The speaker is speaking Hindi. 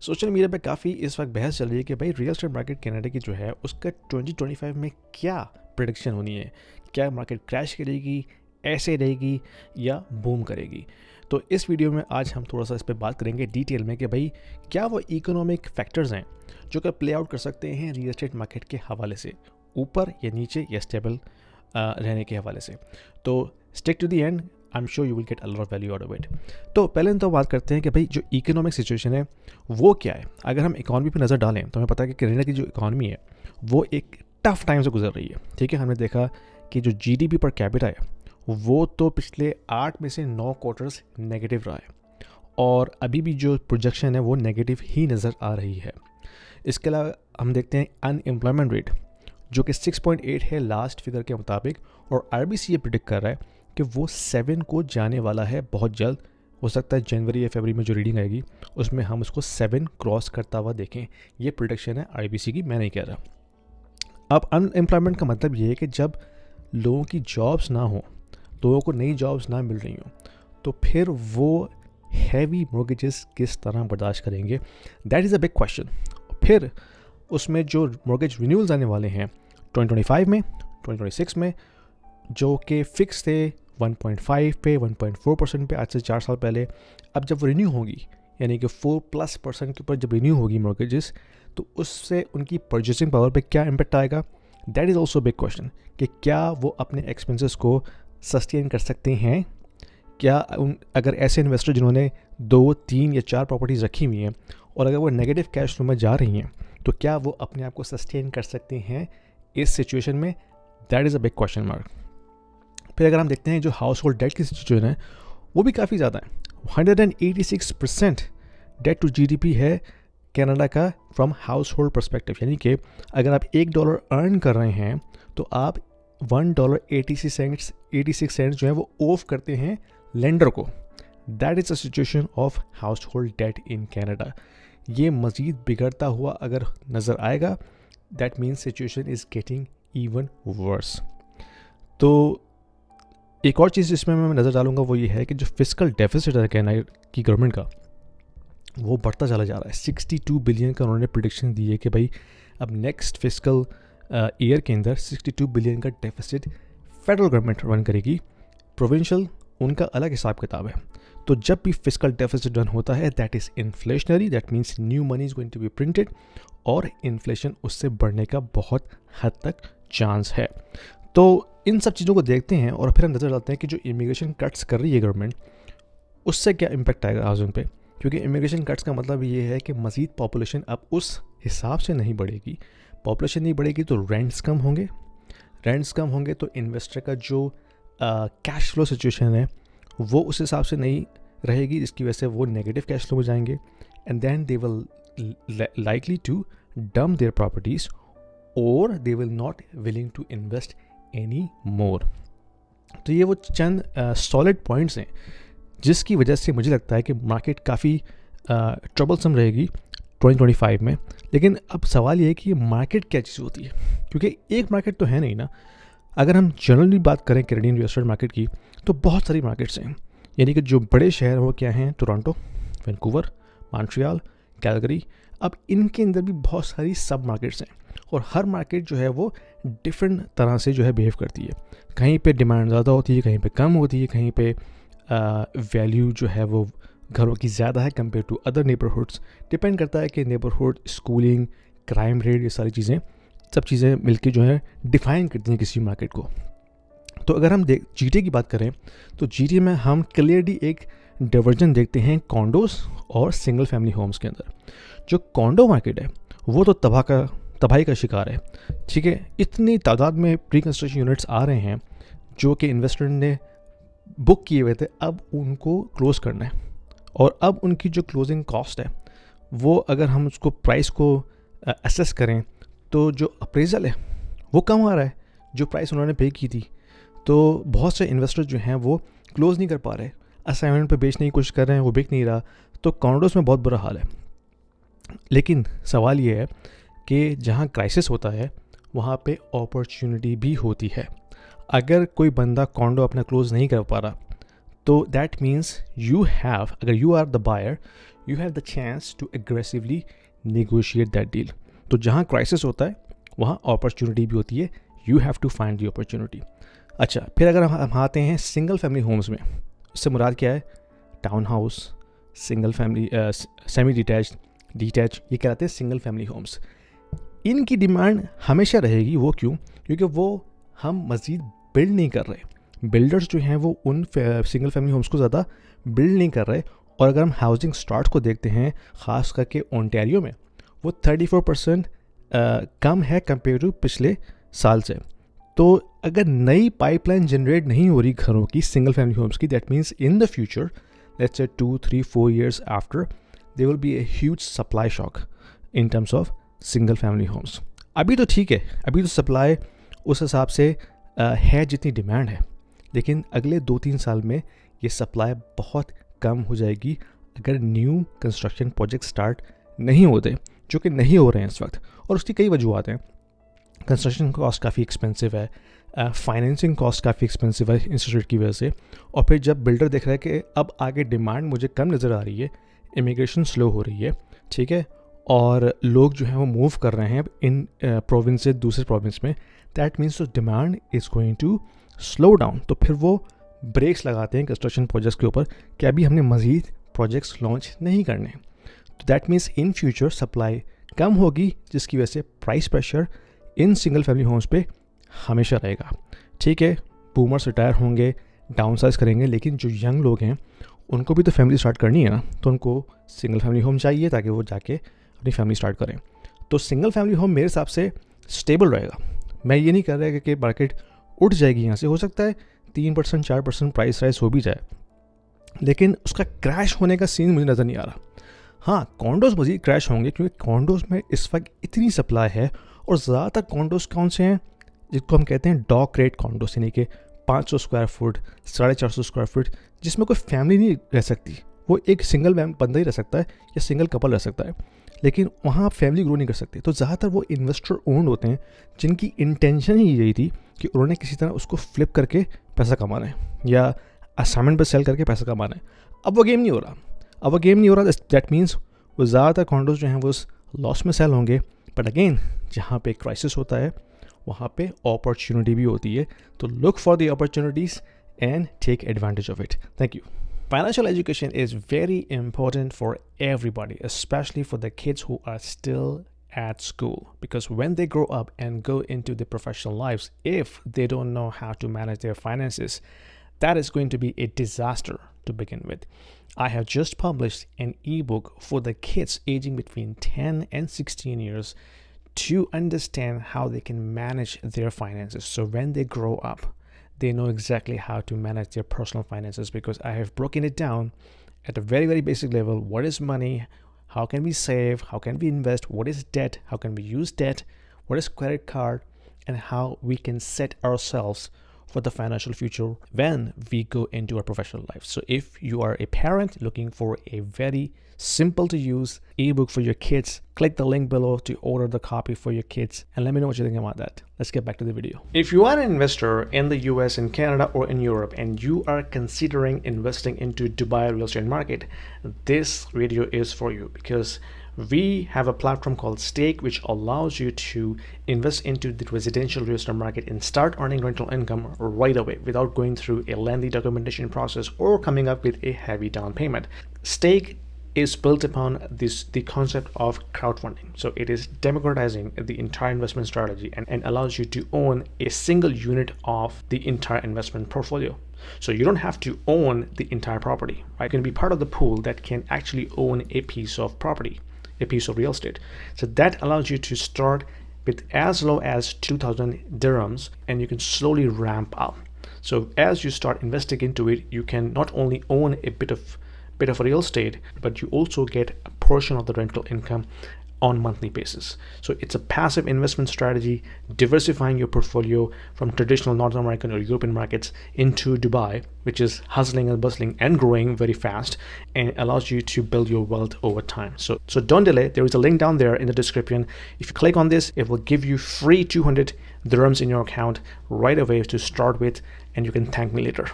सोशल मीडिया पे काफ़ी इस वक्त बहस चल रही है कि भाई रियल एस्टेट मार्केट कनाडा की जो है उसका 2025 में क्या प्रेडिक्शन होनी है। क्या मार्केट क्रैश करेगी, ऐसे रहेगी या बूम करेगी। तो इस वीडियो में आज हम थोड़ा सा इस पर बात करेंगे डिटेल में कि भाई क्या वो इकोनॉमिक फैक्टर्स हैं जो कि प्ले आउट कर सकते हैं रियल एस्टेट मार्केट के हवाले से, ऊपर या नीचे या स्टेबल रहने के हवाले से। तो stick to the end, I am sure you will get a lot of value out of it. तो पहले तो बात करते हैं कि भाई जो इकोनॉमिक सिचुएशन है वो क्या है। अगर हम इकॉनमी पे नज़र डालें तो हमें पता है कि कनाडा की जो इकॉनमी है वो एक टफ टाइम से गुजर रही है। ठीक है, हमने देखा कि जो जीडीपी पर कैपिटा है वो तो पिछले 8 में से 9 क्वार्टर्स नेगेटिव रहा है और अभी भी जो प्रोजेक्शन है वो नेगेटिव ही नज़र आ रही है। इसके अलावा हम देखते हैं अनएम्प्लॉयमेंट रेट जो कि 6.8 है लास्ट फिगर के मुताबिक, और आरबीसी ये प्रिडिक्ट कर रहा है कि वो 7 को जाने वाला है बहुत जल्द। हो सकता है जनवरी या फरवरी में जो रीडिंग आएगी उसमें हम उसको 7 क्रॉस करता हुआ देखें। ये प्रोडिक्शन है आईबीसी की, मैं नहीं कह रहा। अब अनएम्प्लॉयमेंट का मतलब ये है कि जब लोगों की जॉब्स ना हो, लोगों को नई जॉब्स ना मिल रही हो, तो फिर वो हैवी मॉर्गेजेस किस तरह बर्दाश्त करेंगे। That is a big question. फिर उसमें जो मॉर्गेज रिन्यूअल्स आने वाले हैं 2025 में, 2026 में, जो कि फिक्स थे 1.5 पे, 1.4% पे आज से 4 साल पहले, अब जब वो रिन्यू होगी यानी कि 4+% के ऊपर जब रिन्यू होगी मॉर्गेजेस, तो उससे उनकी परचेसिंग पावर पे क्या इम्पेक्ट आएगा। That is also big question कि क्या वो अपने एक्सपेंसेस को सस्टेन कर सकते हैं। क्या अगर ऐसे इन्वेस्टर जिन्होंने 2, 3 या 4 प्रॉपर्टीज़ रखी हुई हैं और अगर वो नेगेटिव कैश फ्लो में जा रही हैं, तो क्या वो अपने आप को सस्टेन कर सकते हैं इस सिचुएशन में। That is a big question mark. फिर अगर हम देखते हैं जो हाउस होल्ड डेट की सिचुएशन है वो भी काफ़ी ज़्यादा है। 186% डेट टू जीडीपी है कनाडा का फ्रॉम हाउस होल्ड परस्पेक्टिव, यानी कि अगर आप $1 अर्न कर रहे हैं तो आप $1.86 जो है वो ऑफ करते हैं लेंडर को। That is a situation of household debt in Canada. ये मज़ीद बिगड़ता हुआ अगर नज़र आएगा, that means situation is getting even worse. तो एक और चीज़ जिसमें मैं नज़र डालूंगा वो ये है कि जो फिस्कल डेफिसिट है कनाडा की गवर्नमेंट का वो बढ़ता चला जा रहा है। 62 बिलियन का उन्होंने प्रेडिक्शन दी है कि भाई अब नेक्स्ट फिस्कल ईयर के अंदर 62 बिलियन का डेफिसिट फेडरल गवर्नमेंट रन करेगी। प्रोविंशियल उनका अलग हिसाब किताब है। तो जब भी फिस्कल डेफिसिट रन होता है that is inflationary, that means new money is going to be printed और इन्फ्लेशन उससे बढ़ने का बहुत हद तक चांस है। तो इन सब चीज़ों को देखते हैं और फिर हम नज़र डालते हैं कि जो इमिग्रेशन कट्स कर रही है गवर्नमेंट, उससे क्या इम्पेक्ट आएगा हाउसिंग पे। क्योंकि इमिग्रेशन कट्स का मतलब ये है कि मज़ीद पॉपुलेशन अब उस हिसाब से नहीं बढ़ेगी। पॉपुलेशन नहीं बढ़ेगी तो रेंट्स कम होंगे, रेंट्स कम होंगे तो इन्वेस्टर का जो कैश फ्लो सिचुएशन है वो उस हिसाब से नहीं रहेगी, जिसकी वजह से वो नेगेटिव कैश फ्लो में जाएंगे and then they will likely to dump their properties और they will not willing to invest any more. तो ये वो चंद सॉलिड पॉइंट्स हैं जिसकी वजह से मुझे लगता है कि मार्केट काफ़ी ट्रबलसम रहेगी 2025 में। लेकिन अब सवाल ये है कि मार्केट क्या चीज़ होती है, क्योंकि एक मार्केट तो है नहीं ना। अगर हम जनरली बात करें कैनेडियन रियल एस्टेट मार्केट की तो बहुत सारी मार्केट्स हैं। यानी कि जो बड़े शहर वो क्या हैं, टोरंटो, वैंकूवर, मॉन्ट्रियल, कैलगरी। अब इनके अंदर भी बहुत सारी सब मार्केट्स हैं और हर मार्केट जो है वो डिफरेंट तरह से जो है बिहेव करती है। कहीं पे डिमांड ज़्यादा होती है, कहीं पे कम होती है, कहीं पे वैल्यू जो है वो घरों की ज़्यादा है compare to other neighbourhoods. Depend करता है कि नेबरहुड, स्कूलिंग, क्राइम रेट, ये सारी चीज़ें, सब चीज़ें मिलके जो है डिफ़ाइन करती हैं किसी मार्केट को। तो अगर हम जीटी की बात करें तो जीटी में हम क्लियरली एक डिवर्जन देखते हैं कॉन्डोज और सिंगल फैमिली होम्स के अंदर। जो कॉन्डो मार्केट है वो तो तबाही का शिकार है। ठीक है, इतनी तादाद में प्री कंस्ट्रक्शन यूनिट्स आ रहे हैं जो कि इन्वेस्टर ने बुक किए हुए थे, अब उनको क्लोज़ करना है और अब उनकी जो क्लोजिंग कॉस्ट है वो अगर हम उसको प्राइस को असेस करें तो जो अप्रेजल है वो कम आ रहा है जो प्राइस उन्होंने पे की थी। तो बहुत से इन्वेस्टर जो हैं वो क्लोज़ नहीं कर पा रहे, असाइनमेंट पे बेचने की कोशिश कर रहे हैं, वो बिक नहीं रहा। तो कॉन्डोज में बहुत बुरा हाल है। लेकिन सवाल ये है कि जहाँ क्राइसिस होता है वहाँ पे अपॉर्चुनिटी भी होती है। अगर कोई बंदा कॉन्डो अपना क्लोज़ नहीं कर पा रहा तो दैट मीन्स यू हैव, अगर you are the buyer, you have the chance to aggressively negotiate that deal. तो जहाँ क्राइसिस होता है वहाँ अपॉर्चुनिटी भी होती है, you have to find the opportunity. अच्छा, फिर अगर हम आते हैं सिंगल फैमिली होम्स में, उससे मुराद क्या है? Town house, single family, semi detach, detach, ये कहलाते हैं सिंगल फैमिली होम्स. इनकी डिमांड हमेशा रहेगी. वो क्यों? क्योंकि वो हम मज़ीद बिल्ड नहीं कर रहे. बिल्डर्स जो हैं वो उन सिंगल फैमिली होम्स को ज़्यादा बिल्ड नहीं कर रहे. और अगर हम हाउसिंग स्टार्ट को देखते हैं, ख़ास करके ओंटारियो में, वो 34% कम है कंपेयर टू पिछले साल से. तो अगर नई पाइपलाइन जनरेट नहीं हो रही घरों की, सिंगल फैमिली होम्स की, that means in the future, let's say 2, 3, 4 years after, there will be a huge supply shock in terms of single family homes. अभी तो ठीक है, अभी तो सप्लाई उस हिसाब से है जितनी डिमांड है, लेकिन अगले 2-3 साल में ये सप्लाई बहुत कम हो जाएगी अगर न्यू कंस्ट्रक्शन प्रोजेक्ट स्टार्ट नहीं होते, जो कि नहीं हो रहे हैं इस वक्त. और उसकी कई वजूहत हैं. कंस्ट्रक्शन कॉस्ट काफ़ी एक्सपेंसिव है, फाइनेंसिंग कॉस्ट काफ़ी एक्सपेंसिव है इंटरेस्ट रेट की वजह से. और फिर जब बिल्डर देख रहा है कि अब आगे डिमांड मुझे कम नज़र आ रही है, इमिग्रेशन स्लो हो रही है, ठीक है, और लोग जो हैं वो मूव कर रहे हैं इन प्रोविंस से दूसरे प्रोविंस में, that means demand is going to slow down. तो फिर वो ब्रेक्स लगाते हैं कंस्ट्रक्शन प्रोजेक्ट्स के ऊपर कि अभी हमने मज़ीद प्रोजेक्ट्स लॉन्च नहीं करने. तो that means in future supply कम होगी, जिसकी वजह से price pressure in single family homes पे हमेशा रहेगा. ठीक है, बूमर्स रिटायर होंगे, डाउन साइज करेंगे, लेकिन जो यंग लोग हैं उनको भी तो फैमिली स्टार्ट करनी है ना, तो उनको सिंगल फैमिली होम चाहिए ताकि वो जाके अपनी फैमिली स्टार्ट करें. तो सिंगल फैमिली होम मेरे हिसाब से स्टेबल रहेगा. मैं ये नहीं कर रहा कि मार्केट उठ जाएगी यहाँ से. हो सकता है 3%, 4% प्राइस राइज हो भी जाए, लेकिन उसका क्रैश होने का सीन मुझे नज़र नहीं आ रहा. हाँ, कॉन्डोज मज़ीद क्रैश होंगे, क्योंकि कॉन्डोज में इस वक्त इतनी सप्लाई है. और ज़्यादातर कॉन्डोज कौन से हैं? जिसको हम कहते हैं डॉक रेट कॉन्डोज, यानी कि 500 स्क्वायर फुट, 450 स्क्वायर फुट, जिसमें कोई फैमिली नहीं रह सकती. वो एक सिंगल बंदा ही रह सकता है या सिंगल कपल रह सकता है, लेकिन वहाँ आप फैमिली ग्रो नहीं कर सकते. तो ज़्यादातर वो इन्वेस्टर ओन्ड होते हैं जिनकी इंटेंशन ही यही थी कि उन्होंने किसी तरह उसको फ्लिप करके पैसा कमाना है या असाइनमेंट पर सेल करके पैसा कमाना है. अब वो गेम नहीं हो रहा. दैट मीन्स वो ज़्यादातर कॉन्डोज जो हैं वो लॉस में सेल होंगे. बट अगेन, जहाँ पे क्राइसिस होता है वहाँ पे अपॉर्चुनिटी भी होती है. तो look for the opportunities and take advantage of it. Thank you. Financial education is very important for everybody, especially for the kids who are still at school, because when they grow up and go into the professional lives, if they don't know how to manage their finances, that is going to be a disaster to begin with. I have just published an ebook for the kids aging between 10 and 16 years to understand how they can manage their finances. So when they grow up, they know exactly how to manage their personal finances, because I have broken it down at a very, very basic level. What is money? How can we save? How can we invest? What is debt? How can we use debt? What is credit card? And how we can set ourselves for the financial future when we go into our professional life. So if you are a parent looking for a very simple to use ebook for your kids, click the link below to order the copy for your kids, and let me know what you think about that. Let's get back to the video. If you are an investor in the US, in Canada, or in Europe, and you are considering investing into Dubai real estate market, this video is for you, because we have a platform called Stake, which allows you to invest into the residential real estate market and start earning rental income right away without going through a lengthy documentation process or coming up with a heavy down payment. Stake is built upon the concept of crowdfunding. So it is democratizing the entire investment strategy and allows you to own a single unit of the entire investment portfolio. So you don't have to own the entire property, right? You can be part of the pool that can actually own a piece of property, a piece of real estate. So that allows you to start with as low as 2,000 dirhams, and you can slowly ramp up. So as you start investing into it, you can not only own a bit of real estate, but you also get a portion of the rental income on monthly basis. So it's a passive investment strategy, diversifying your portfolio from traditional North American or European markets into Dubai, which is hustling and bustling and growing very fast, and allows you to build your wealth over time. So don't delay. There is a link down there in the description. If you click on this, it will give you free 200 dirhams in your account right away to start with, and you can thank me later.